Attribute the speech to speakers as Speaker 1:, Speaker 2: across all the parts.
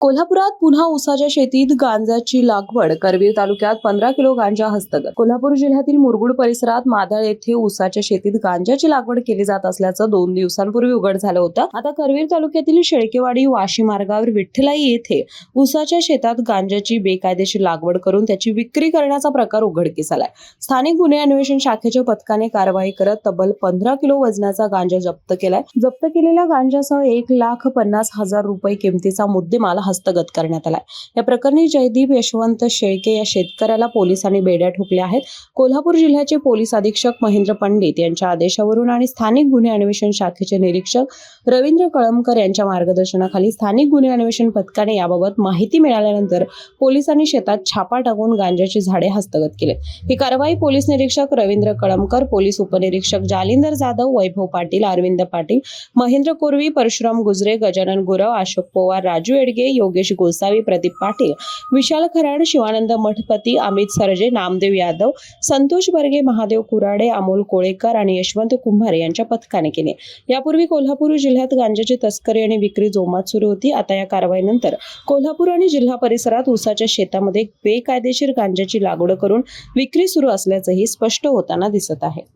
Speaker 1: कोल्हापुरात पुन्हा ऊसाच्या शेतीत गांजाची लागवड. करवीर तालुक्यात 15 किलो गांजा हस्तगत. कोल्हापूर जिल्ह्यातील मुरगुड परिसरात मादळ येथे ऊसाच्या शेतीत गांजाची लागवड केली जात असल्याचं 2 दिवसांपूर्वी उघड झालं होतं. आता करवीर तालुक्यातील शेळकेवाडी वाशी मार्गावर विठ्ठलाई येथे ऊसाच्या शेतात गांजाची बेकायदेशीर लागवड करून त्याची विक्री करण्याचा प्रकार उघडकीस आलाय. स्थानिक गुन्हे अन्वेषण शाखेच्या पथकाने कारवाई करत तब्बल 15 किलो वजनाचा गांजा जप्त केलाय. जप्त केलेल्या गांजासह 1,50,000 रुपये किमतीचा मुद्देमाल हस्तगत करण्यात आलाय. या प्रकरणी जयदीप यशवंत शेळके या शेतकऱ्याला पोलिसांनी बेड्या ठोकल्या आहेत. कोल्हापूर जिल्ह्याचे पोलीस अधीक्षक महेंद्र पंडित यांच्या आदेशावरून आणि स्थानिक गुन्हे अन्वेषण शाखेचे निरीक्षक रवींद्र कळमकर यांच्या मार्गदर्शनाखाली स्थानिक गुन्हे अन्वेषण पथकाने याबाबत माहिती मिळाल्यानंतर पोलिसांनी शेतात छापा टाकून गांजाची झाडे हस्तगत केले. ही कारवाई पोलीस निरीक्षक रवींद्र कळमकर, पोलीस उपनिरीक्षक जालिंदर जाधव, वैभव पाटील, अरविंद पाटील, महेंद्र कोरवी, परशुराम गुजरे, गजानन गुरव, अशोक पवार, राजू एडगे, योगेश गोसावी, प्रदीप पाटील, विशाल खराड, शिवानंद मठपती, अमित सरजे, नामदेव यादव, संतोष बर्गे, महादेव कुराडे, अमोल कोळेकर आणि यशवंत कुंभारे यांच्या पथकाने केले. यापूर्वी कोल्हापूर जिल्ह्यात गांजाची तस्करी आणि विक्री जोमात सुरू होती. आता या कारवाईनंतर कोल्हापूर आणि जिल्हा परिसरात ऊसाच्या शेतामध्ये बेकायदेशीर गांजाची लागवड करून विक्री सुरू असल्याचंही स्पष्ट होताना दिसत आहे.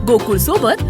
Speaker 2: गोकुळ सोबत